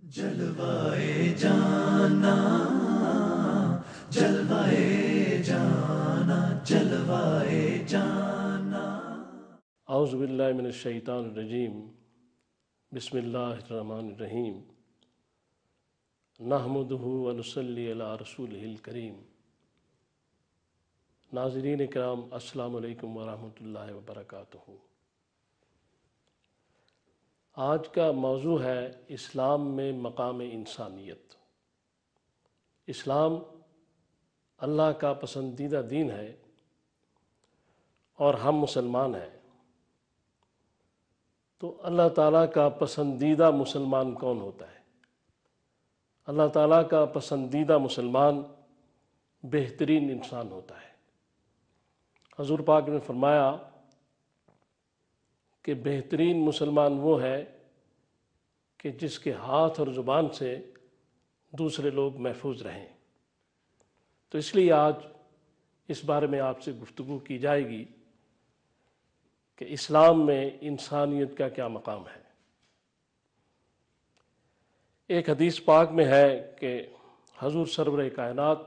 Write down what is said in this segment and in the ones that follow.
جلوائے جانا جلوائے جانا جلوائے جانا۔ اعوذ باللہ من الشیطان الرجیم، بسم اللہ الرحمن الرحیم، نحمدہ ونصلی علی رسولہ الکریم۔ ناظرین کرام، السلام علیکم ورحمۃ اللہ وبرکاتہ۔ آج کا موضوع ہے اسلام میں مقام انسانیت۔ اسلام اللہ کا پسندیدہ دین ہے اور ہم مسلمان ہیں، تو اللہ تعالیٰ کا پسندیدہ مسلمان کون ہوتا ہے؟ اللہ تعالیٰ کا پسندیدہ مسلمان بہترین انسان ہوتا ہے۔ حضور پاک نے فرمایا کہ بہترین مسلمان وہ ہے کہ جس کے ہاتھ اور زبان سے دوسرے لوگ محفوظ رہیں۔ تو اس لیے آج اس بارے میں آپ سے گفتگو کی جائے گی کہ اسلام میں انسانیت کا کیا مقام ہے۔ ایک حدیث پاک میں ہے کہ حضور سرور کائنات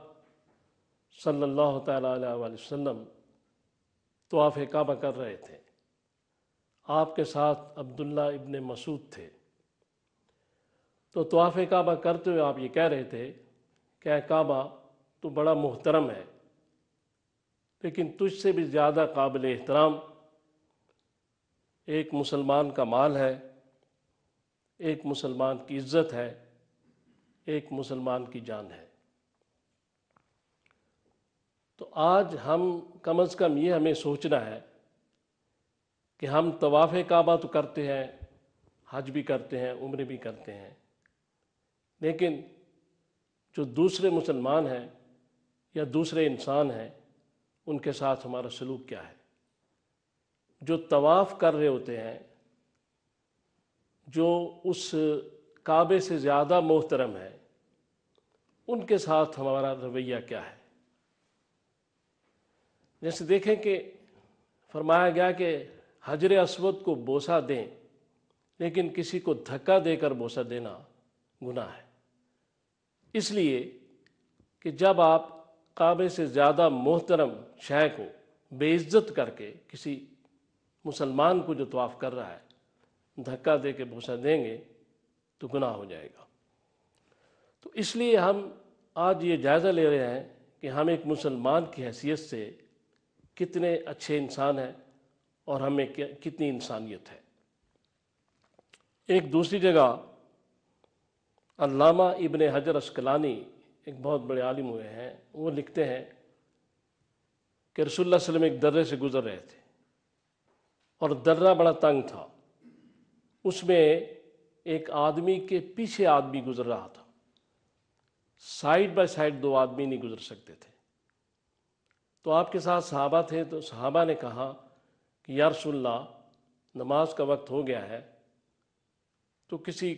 صلی اللہ تعالیٰ علیہ وآلہ وسلم طواف کعبہ کر رہے تھے۔ آپ کے ساتھ عبداللہ ابن مسعود تھے۔ تو طواف کعبہ کرتے ہوئے آپ یہ کہہ رہے تھے کہ اے کعبہ، تو بڑا محترم ہے، لیکن تجھ سے بھی زیادہ قابل احترام ایک مسلمان کا مال ہے، ایک مسلمان کی عزت ہے، ایک مسلمان کی جان ہے۔ تو آج ہم کم از کم یہ ہمیں سوچنا ہے کہ ہم طواف کعبہ تو کرتے ہیں، حج بھی کرتے ہیں، عمرے بھی کرتے ہیں، لیکن جو دوسرے مسلمان ہیں یا دوسرے انسان ہیں ان کے ساتھ ہمارا سلوک کیا ہے؟ جو طواف کر رہے ہوتے ہیں، جو اس کعبے سے زیادہ محترم ہے، ان کے ساتھ ہمارا رویہ کیا ہے؟ جیسے دیکھیں کہ فرمایا گیا کہ حجر اسود کو بوسہ دیں، لیکن کسی کو دھکا دے کر بوسہ دینا گناہ ہے۔ اس لیے کہ جب آپ کعبے سے زیادہ محترم شے کو بے عزت کر کے کسی مسلمان کو جو طواف کر رہا ہے دھکا دے کے بوسہ دیں گے تو گناہ ہو جائے گا۔ تو اس لیے ہم آج یہ جائزہ لے رہے ہیں کہ ہم ایک مسلمان کی حیثیت سے کتنے اچھے انسان ہیں اور ہمیں کتنی انسانیت ہے۔ ایک دوسری جگہ علامہ ابن حجر عسقلانی ایک بہت بڑے عالم ہوئے ہیں، وہ لکھتے ہیں کہ رسول اللہ صلی اللہ علیہ وسلم ایک درے سے گزر رہے تھے اور درہ بڑا تنگ تھا، اس میں ایک آدمی کے پیچھے آدمی گزر رہا تھا، سائیڈ بائی سائیڈ دو آدمی نہیں گزر سکتے تھے۔ تو آپ کے ساتھ صحابہ تھے، تو صحابہ نے کہا کہ یا رسول اللہ، نماز کا وقت ہو گیا ہے، تو کسی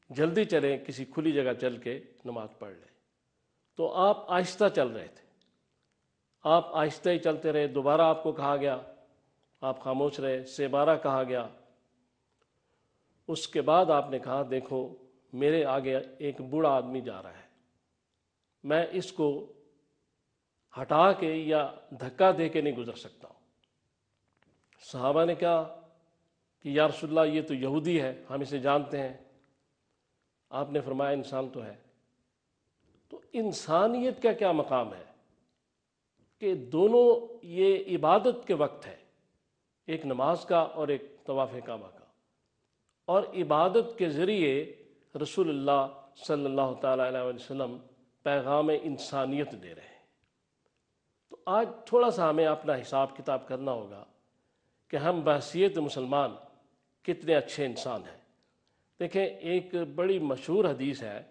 جلدی چلیں، کسی کھلی جگہ چل کے نماز پڑھ لیں۔ تو آپ آہستہ چل رہے تھے، آپ آہستہ ہی چلتے رہے، دوبارہ آپ کو کہا گیا، آپ خاموش رہے، سہ کہا گیا۔ اس کے بعد آپ نے کہا دیکھو میرے آگے ایک بوڑھا آدمی جا رہا ہے، میں اس کو ہٹا کے یا دھکا دے کے نہیں گزر سکتا ہوں۔ صحابہ نے کہا کہ یا رسول اللہ، یہ تو یہودی ہے، ہم اسے جانتے ہیں۔ آپ نے فرمایا انسان تو ہے۔ تو انسانیت کا کیا مقام ہے کہ دونوں یہ عبادت کے وقت ہے، ایک نماز کا اور ایک طواف کعبہ کا، اور عبادت کے ذریعے رسول اللہ صلی اللہ تعالیٰ علیہ وسلم پیغام انسانیت دے رہے ہیں۔ تو آج تھوڑا سا ہمیں اپنا حساب کتاب کرنا ہوگا کہ ہم بحیثیت مسلمان کتنے اچھے انسان ہیں۔ دیکھیں، ایک بڑی مشہور حدیث ہے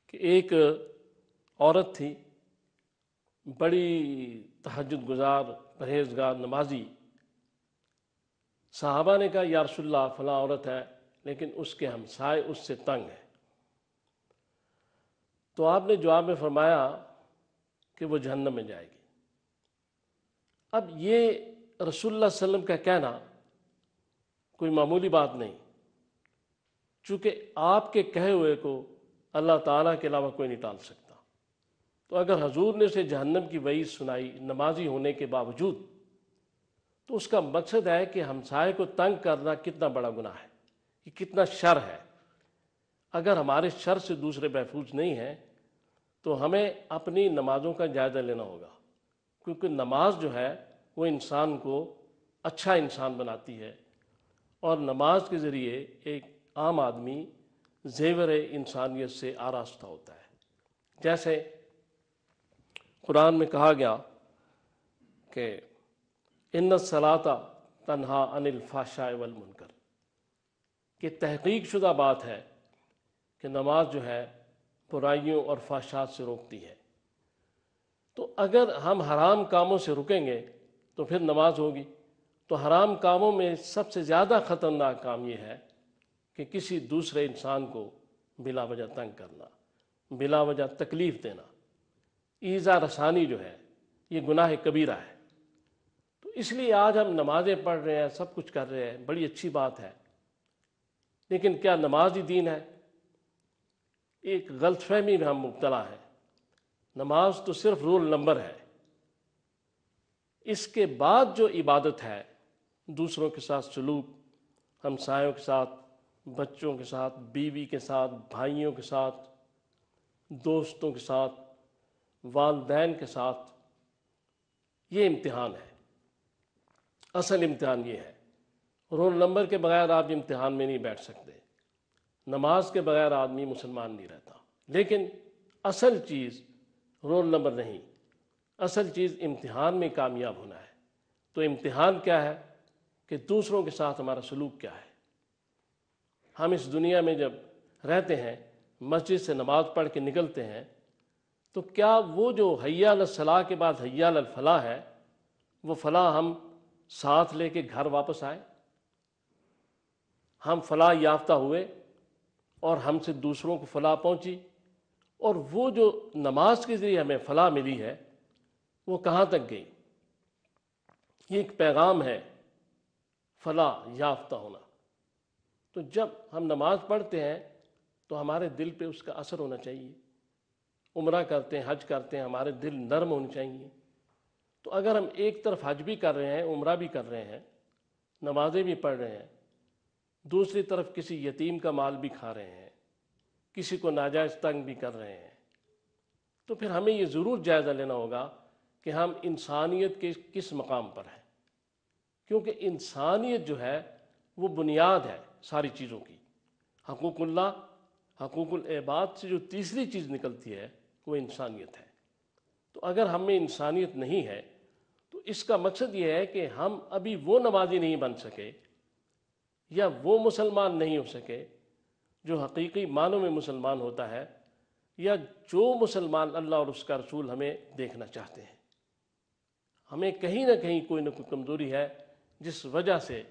کہ ایک عورت تھی، بڑی تہجد گزار، پرہیزگار، نمازی۔ صحابہ نے کہا یا رسول اللہ، فلاں عورت ہے لیکن اس کے ہمسائے اس سے تنگ ہیں۔ تو آپ نے جواب میں فرمایا کہ وہ جہنم میں جائے گی۔ اب یہ رسول اللہ صلی اللہ علیہ وسلم کا کہنا کوئی معمولی بات نہیں، چونکہ آپ کے کہے ہوئے کو اللہ تعالیٰ کے علاوہ کوئی نہیں ٹال سکتا۔ تو اگر حضور نے اسے جہنم کی وعید سنائی نمازی ہونے کے باوجود، تو اس کا مقصد ہے کہ ہمسائے کو تنگ کرنا کتنا بڑا گناہ ہے، یہ کتنا شر ہے۔ اگر ہمارے شر سے دوسرے محفوظ نہیں ہیں تو ہمیں اپنی نمازوں کا جائزہ لینا ہوگا، کیونکہ نماز جو ہے وہ انسان کو اچھا انسان بناتی ہے، اور نماز کے ذریعے ایک عام آدمی زیور انسانیت سے آراستہ ہوتا ہے۔ جیسے قرآن میں کہا گیا کہ ان الصلاۃ تنہا عن الفحشاء والمنکر، کہ تحقیق شدہ بات ہے کہ نماز جو ہے برائیوں اور فحشات سے روکتی ہے۔ تو اگر ہم حرام کاموں سے رکیں گے تو پھر نماز ہوگی۔ تو حرام کاموں میں سب سے زیادہ خطرناک کام یہ ہے کہ کسی دوسرے انسان کو بلا وجہ تنگ کرنا، بلا وجہ تکلیف دینا، ایذا رسانی جو ہے یہ گناہ کبیرہ ہے۔ تو اس لیے آج ہم نمازیں پڑھ رہے ہیں، سب کچھ کر رہے ہیں، بڑی اچھی بات ہے، لیکن کیا نماز ہی دین ہے؟ ایک غلط فہمی میں ہم مبتلا ہیں۔ نماز تو صرف رول نمبر ہے، اس کے بعد جو عبادت ہے، دوسروں کے ساتھ سلوک، ہمسایوں کے ساتھ، بچوں کے ساتھ، بیوی کے ساتھ، بھائیوں کے ساتھ، دوستوں کے ساتھ، والدین کے ساتھ، یہ امتحان ہے۔ اصل امتحان یہ ہے۔ رول نمبر کے بغیر آپ امتحان میں نہیں بیٹھ سکتے، نماز کے بغیر آدمی مسلمان نہیں رہتا۔ لیکن اصل چیز رول نمبر نہیں، اصل چیز امتحان میں کامیاب ہونا ہے۔ تو امتحان کیا ہے کہ دوسروں کے ساتھ ہمارا سلوک کیا ہے۔ ہم اس دنیا میں جب رہتے ہیں، مسجد سے نماز پڑھ کے نکلتے ہیں، تو کیا وہ جو حی علی الصلاۃ کے بعد حی علی الفلاح ہے، وہ فلاح ہم ساتھ لے کے گھر واپس آئے؟ ہم فلاح یافتہ ہوئے اور ہم سے دوسروں کو فلاح پہنچی، اور وہ جو نماز کے ذریعے ہمیں فلاح ملی ہے وہ کہاں تک گئی؟ یہ ایک پیغام ہے فلاح یافتہ ہونا۔ تو جب ہم نماز پڑھتے ہیں تو ہمارے دل پہ اس کا اثر ہونا چاہیے۔ عمرہ کرتے ہیں، حج کرتے ہیں، ہمارے دل نرم ہونے چاہیے۔ تو اگر ہم ایک طرف حج بھی کر رہے ہیں، عمرہ بھی کر رہے ہیں، نمازیں بھی پڑھ رہے ہیں، دوسری طرف کسی یتیم کا مال بھی کھا رہے ہیں، کسی کو ناجائز تنگ بھی کر رہے ہیں، تو پھر ہمیں یہ ضرور جائزہ لینا ہوگا کہ ہم انسانیت کے کس مقام پر ہیں، کیونکہ انسانیت جو ہے وہ بنیاد ہے ساری چیزوں کی۔ حقوق اللہ، حقوق العباد سے جو تیسری چیز نکلتی ہے وہ انسانیت ہے۔ تو اگر ہم میں انسانیت نہیں ہے تو اس کا مقصد یہ ہے کہ ہم ابھی وہ نمازی نہیں بن سکے، یا وہ مسلمان نہیں ہو سکے جو حقیقی معنوں میں مسلمان ہوتا ہے، یا جو مسلمان اللہ اور اس کا رسول ہمیں دیکھنا چاہتے ہیں۔ ہمیں کہیں نہ کہیں کوئی نہ کوئی کمزوری ہے جس وجہ سے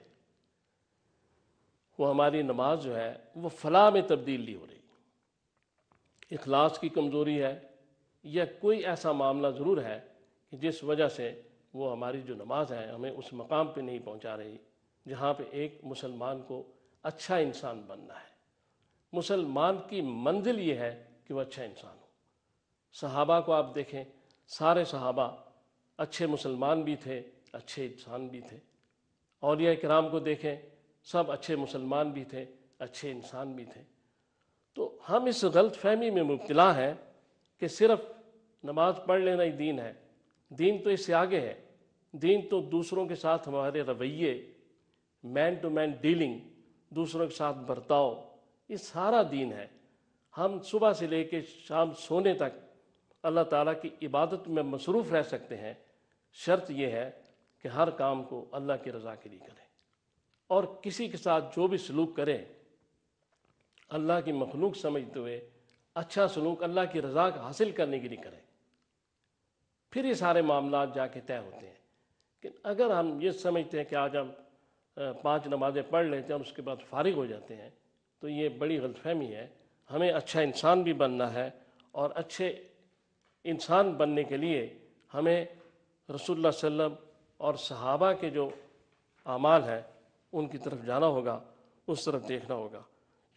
وہ ہماری نماز جو ہے وہ فلاح میں تبدیل نہیں ہو رہی۔ اخلاص کی کمزوری ہے، یا کوئی ایسا معاملہ ضرور ہے کہ جس وجہ سے وہ ہماری جو نماز ہے ہمیں اس مقام پہ نہیں پہنچا رہی جہاں پہ ایک مسلمان کو اچھا انسان بننا ہے۔ مسلمان کی منزل یہ ہے کہ وہ اچھا انسان ہو۔ صحابہ کو آپ دیکھیں، سارے صحابہ اچھے مسلمان بھی تھے، اچھے انسان بھی تھے۔ اولیاء کرام کو دیکھیں، سب اچھے مسلمان بھی تھے، اچھے انسان بھی تھے۔ تو ہم اس غلط فہمی میں مبتلا ہیں کہ صرف نماز پڑھ لینا ہی دین ہے۔ دین تو اس سے آگے ہے۔ دین تو دوسروں کے ساتھ ہمارے رویے، مین ٹو مین ڈیلنگ، دوسروں کے ساتھ برتاؤ، یہ سارا دین ہے۔ ہم صبح سے لے کے شام سونے تک اللہ تعالیٰ کی عبادت میں مصروف رہ سکتے ہیں، شرط یہ ہے کہ ہر کام کو اللہ کی رضا کے لیے کریں، اور کسی کے ساتھ جو بھی سلوک کریں اللہ کی مخلوق سمجھتے ہوئے اچھا سلوک اللہ کی رضا حاصل کرنے کے لیے کریں، پھر یہ سارے معاملات جا کے طے ہوتے ہیں۔ کہ اگر ہم یہ سمجھتے ہیں کہ آج ہم 5 نمازیں پڑھ لیتے ہیں اور اس کے بعد فارغ ہو جاتے ہیں، تو یہ بڑی غلط فہمی ہے۔ ہمیں اچھا انسان بھی بننا ہے، اور اچھے انسان بننے کے لیے ہمیں رسول اللہ صلی اللہ علیہ وسلم اور صحابہ کے جو اعمال ہیں ان کی طرف جانا ہوگا، اس طرف دیکھنا ہوگا۔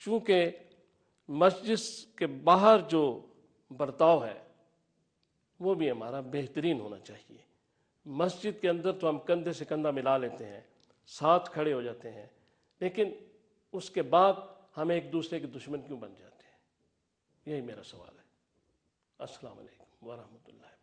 چونکہ مسجد کے باہر جو برتاؤ ہے وہ بھی ہمارا بہترین ہونا چاہیے. مسجد کے اندر تو ہم کندھے سے کندھا ملا لیتے ہیں، ساتھ کھڑے ہو جاتے ہیں، لیکن اس کے بعد ہم ایک دوسرے کے دشمن کیوں بن جاتے ہیں؟ یہی میرا سوال ہے. السلام علیکم ورحمۃ اللہ.